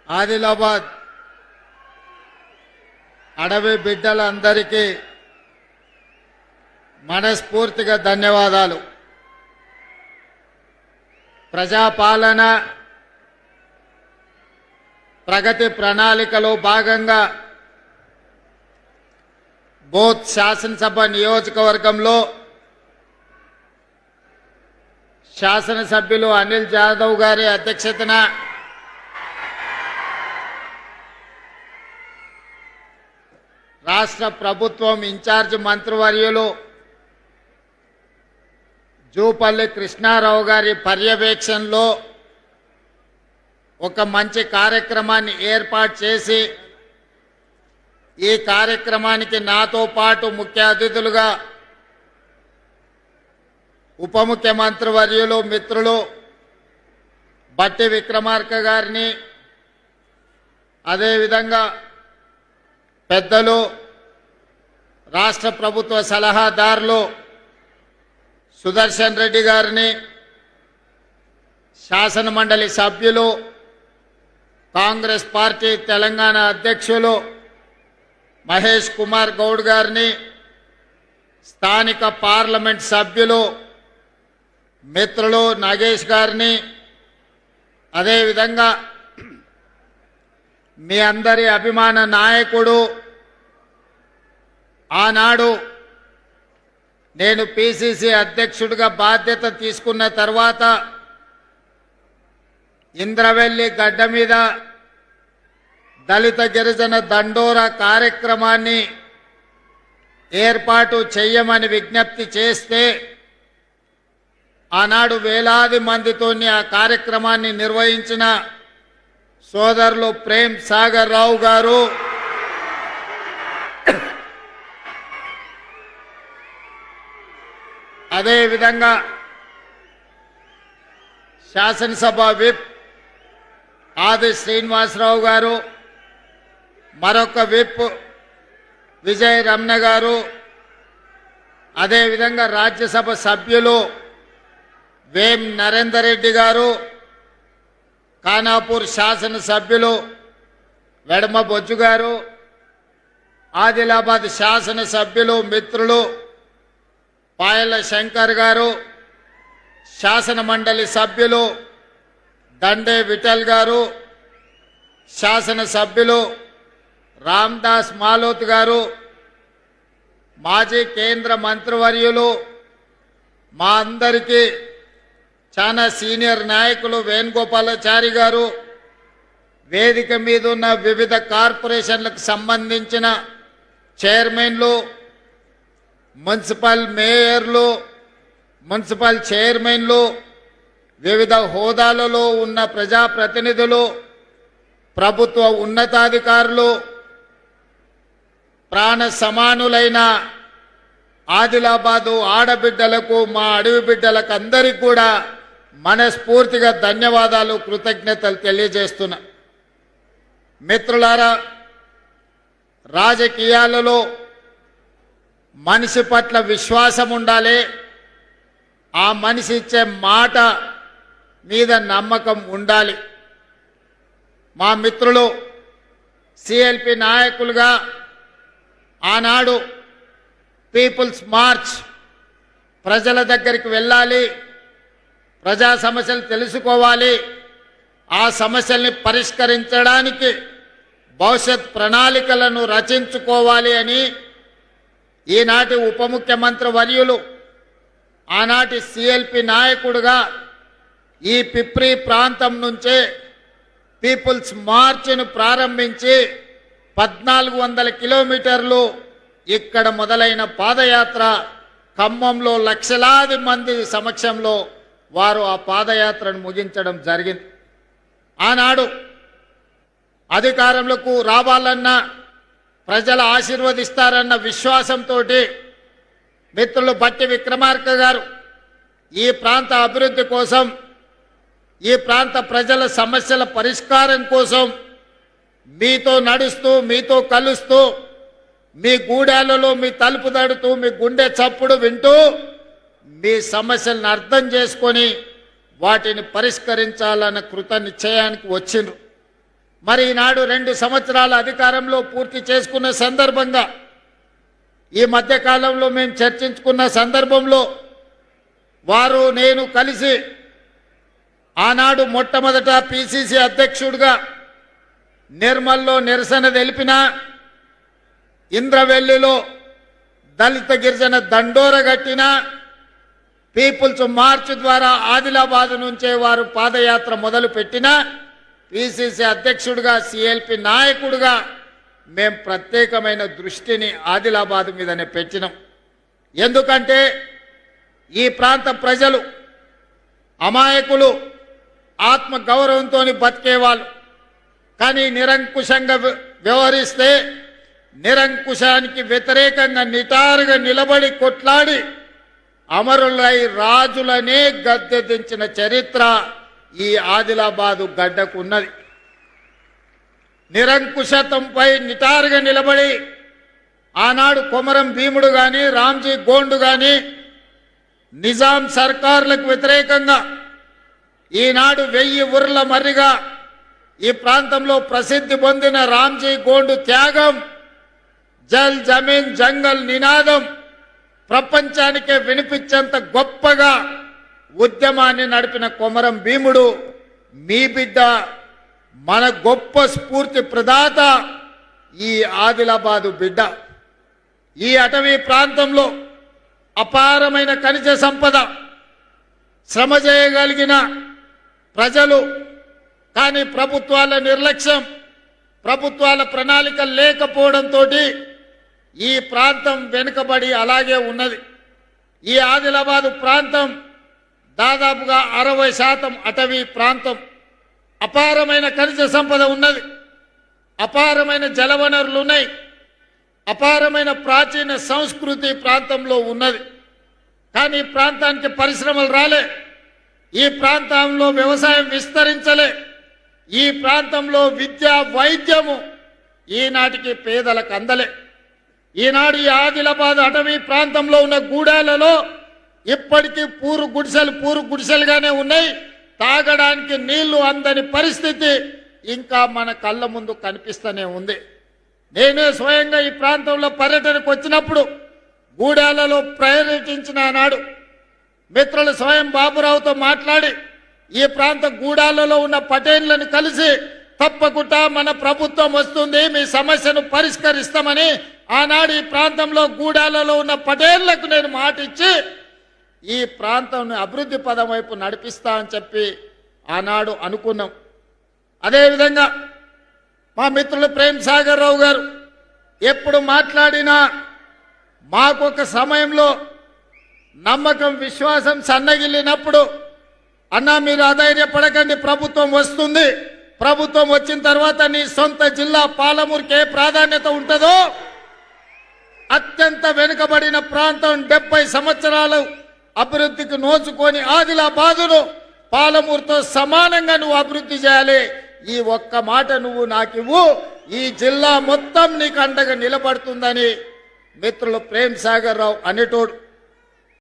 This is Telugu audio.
ఆదిలాబాద్ అడవి బిడ్డలందరికీ మనస్ఫూర్తిగా ధన్యవాదాలు. ప్రజాపాలన ప్రగతి ప్రణాళికలో భాగంగా బోత్ శాసనసభ నియోజకవర్గంలో శాసనసభ్యులు అనిల్ జాదవ్ గారి అధ్యక్షతన రాష్ట్ర ప్రభుత్వం ఇన్ఛార్జ్ మంత్రివర్యులు జూపల్లి కృష్ణారావు గారి పర్యవేక్షణలో ఒక మంచి కార్యక్రమాన్ని ఏర్పాటు చేసి ఈ కార్యక్రమానికి నాతో పాటు ముఖ్య అతిథులుగా ఉప ముఖ్యమంత్రి వర్యులు మిత్రులు బట్టి విక్రమార్క గారిని, అదేవిధంగా పెద్దలు రాష్ట్ర ప్రభుత్వ సలహాదారులు సుదర్శన్ రెడ్డి గారిని, శాసన మండలి సభ్యులు, కాంగ్రెస్ పార్టీ తెలంగాణ అధ్యక్షులు మహేష్ కుమార్ గౌడ్ గారిని, స్థానిక పార్లమెంట్ సభ్యులు మిత్రులు నాగేష్ గారిని, అదేవిధంగా మీ అందరి అభిమాన నాయకుడు, ఆనాడు నేను పిసిసి అధ్యక్షుడిగా బాధ్యత తీసుకున్న తర్వాత ఇంద్రవెల్లి గడ్డ మీద దళిత గిరిజన దండోరా కార్యక్రమాన్ని ఏర్పాటు చేయమని విజ్ఞప్తి చేస్తే ఆనాడు వేలాది మందితోని ఆ కార్యక్రమాన్ని నిర్వహించిన సోదరులు ప్రేమ్ సాగర్ రావు గారు, అదేవిధంగా శాసనసభ విప్ ఆది శ్రీనివాసరావు గారు, మరొక విప్ విజయ్ రమణ గారు, అదేవిధంగా రాజ్యసభ సభ్యులు వేం నరేందర్ రెడ్డి గారు, ఖానాపూర్ శాసనసభ్యులు వెడమ బొజ్జు గారు, ఆదిలాబాద్ శాసనసభ్యులు మిత్రులు పాయల శంకర్ గారు, శాసన మండలి సభ్యులు దండే విఠల్ గారు, శాసన సభ్యులు రామ్దాస్ మాలోత్ గారు, మాజీ కేంద్ర మంత్రివర్యులు మా అందరికీ చాలా సీనియర్ నాయకులు వేణుగోపాలాచారి గారు, వేదిక మీద ఉన్న వివిధ కార్పొరేషన్లకు సంబంధించిన చైర్మన్లు, మున్సిపల్ మేయర్లు, మున్సిపల్ చైర్మన్లు, వివిధ హోదాలలో ఉన్న ప్రజాప్రతినిధులు, ప్రభుత్వ ఉన్నతాధికారులు, ప్రాణ సమానులైన ఆదిలాబాదు ఆడబిడ్డలకు, మా అడవి బిడ్డలకు అందరికీ కూడా మనస్ఫూర్తిగా ధన్యవాదాలు, కృతజ్ఞతలు తెలియజేస్తున్నా. మిత్రులారా, రాజకీయాలలో మనిషి పట్ల విశ్వాసం ఉండాలి, ఆ మనిషి ఇచ్చే మాట మీద నమ్మకం ఉండాలి. మా మిత్రులు సిఎల్పి నాయకులుగా ఆనాడు పీపుల్స్ మార్చ్, ప్రజల దగ్గరికి వెళ్ళాలి, ప్రజా సమస్యలు తెలుసుకోవాలి, ఆ సమస్యల్ని పరిష్కరించడానికి భవిష్యత్ ప్రణాళికలను రచించుకోవాలి అని ఈనాటి ఉప ముఖ్యమంత్రి వర్యులు, ఆనాటి సిఎల్పి నాయకుడుగా ఈ పిప్రి ప్రాంతం నుంచే పీపుల్స్ మార్చ్ను ప్రారంభించి 1400 కిలోమీటర్లు ఇక్కడ మొదలైన పాదయాత్ర ఖమ్మంలో లక్షలాది మంది సమక్షంలో వారు ఆ పాదయాత్రను ముగించడం జరిగింది. ఆనాడు అధికారంలోకి రావాలన్నా, ప్రజలు ఆశీర్వదిస్తారన్న విశ్వాసంతో మిత్రులు బట్టి విక్రమార్క గారు ఈ ప్రాంత అభివృద్ధి కోసం, ఈ ప్రాంత ప్రజల సమస్యల పరిష్కారం కోసం మీతో నడుస్తూ, మీతో కలుస్తూ, మీ గూడాలలో మీ తలుపు తడుతూ, మీ గుండె చప్పుడు వింటూ మీ సమస్యలను అర్థం చేసుకొని వాటిని పరిష్కరించాలన్న కృత నిశ్చయానికి వచ్చిండ్రు. మరి ఈనాడు 2 సంవత్సరాల అధికారంలో పూర్తి చేసుకున్న సందర్భంగా ఈ మధ్య కాలంలో మేము చర్చించుకున్న సందర్భంలో వారు నేను కలిసి ఆనాడు మొట్టమొదట పిసిసి అధ్యక్షుడిగా నిర్మల్లో నిరసన తెలిపిన, ఇంద్రవెల్లిలో దళిత గిరిజన దండోర కట్టిన, పీపుల్స్ మార్చ్ ద్వారా ఆదిలాబాద్ నుంచే వారు పాదయాత్ర మొదలు పెట్టిన, పిసిసి అధ్యక్షుడిగా సిఎల్పి నాయకుడిగా మేము ప్రత్యేకమైన దృష్టిని ఆదిలాబాద్ మీదనే పెట్టినాం. ఎందుకంటే ఈ ప్రాంత ప్రజలు అమాయకులు, ఆత్మ గౌరవంతో బతికేవాళ్ళు. కానీ నిరంకుశంగా వ్యవహరిస్తే నిరంకుశానికి వ్యతిరేకంగా నిటారుగా నిలబడి కొట్లాడి అమరులై రాజులనే గద్దె దించిన చరిత్ర ఈ ఆదిలాబాదు గడ్డకు ఉన్నది. నిరంకుశత్వంపై నిటారుగా నిలబడి ఆనాడు కొమరం భీముడు కానీ, రామ్జీ గోండు కానీ నిజాం సర్కారులకు వ్యతిరేకంగా ఈనాడు 1000 ఊర్ల మర్రిగా ఈ ప్రాంతంలో ప్రసిద్ధి పొందిన రామ్జీ గోండు త్యాగం, జల్ జమీన్ జంగల్ నినాదం ప్రపంచానికే వినిపించేంత గొప్పగా ఉద్యమాన్ని నడిపిన కొమరం భీముడు మీ బిడ్డ, మన గొప్ప స్ఫూర్తి ప్రదాత ఈ ఆదిలాబాదు బిడ్డ. ఈ అటవీ ప్రాంతంలో అపారమైన ఖనిజ సంపద, శ్రమ చేయగలిగిన ప్రజలు. కానీ ప్రభుత్వాల నిర్లక్ష్యం, ప్రభుత్వాల ప్రణాళిక లేకపోవడంతో ఈ ప్రాంతం వెనుకబడి అలాగే ఉన్నది. ఈ ఆదిలాబాదు ప్రాంతం దాదాపుగా 60% అటవీ ప్రాంతం. అపారమైన ఖనిజ సంపద ఉన్నది, అపారమైన జలవనరులు ఉన్నాయి, అపారమైన ప్రాచీన సంస్కృతి ప్రాంతంలో ఉన్నది. కానీ ప్రాంతానికి పరిశ్రమలు రాలే, ఈ ప్రాంతంలో వ్యవసాయం విస్తరించలే, ఈ ప్రాంతంలో విద్య వైద్యము ఈనాటికి పేదలకు అందలే. ఈనాడు ఈ ఆదిలాబాద్ అటవీ ప్రాంతంలో ఉన్న గూడాలలో ఇప్పటికీ పూరు గుడిసెలుగానే ఉన్నాయి. తాగడానికి నీళ్లు అందని పరిస్థితి ఇంకా మన కళ్ళ ముందు కనిపిస్తూనే ఉంది. నేనే స్వయంగా ఈ ప్రాంతంలో పర్యటనకు వచ్చినప్పుడు గూడాలలో పర్యటించిన నాడు మిత్రులు స్వయం బాబురావుతో మాట్లాడి ఈ ప్రాంత గూడాలలో ఉన్న పటేళ్లను కలిసి తప్పకుండా మన ప్రభుత్వం వస్తుంది, మీ సమస్యను పరిష్కరిస్తామని ఆనాడు ఈ ప్రాంతంలో గూడాలలో ఉన్న పటేళ్లకు నేను మాటిచ్చి ఈ ప్రాంతం అభివృద్ధి పదం వైపు నడిపిస్తా అని చెప్పి ఆనాడు అనుకున్నాం. అదేవిధంగా మా మిత్రులు ప్రేమ్ సాగర్ రావు గారు ఎప్పుడు మాట్లాడినా మాకొక సమయంలో నమ్మకం, విశ్వాసం సన్నగిల్లినప్పుడు, అన్నా మీరు అధైర్యపడకండి, ప్రభుత్వం వస్తుంది, ప్రభుత్వం వచ్చిన తర్వాత నీ సొంత జిల్లా పాలమూరుకి ఏ ప్రాధాన్యత ఉంటుందో, అత్యంత వెనుకబడిన ప్రాంతం 70 సంవత్సరాలు అభివృద్ధికి నోచుకొని ఆదిలాబాదును పాలమూరుతో సమానంగా నువ్వు అభివృద్ధి చేయాలి, ఈ ఒక్క మాట నువ్వు నాకివ్వు, ఈ జిల్లా మొత్తం నీకు అండగా నిలబడుతుందని మిత్రులు ప్రేమ్ సాగర్ రావు అనేటోడు.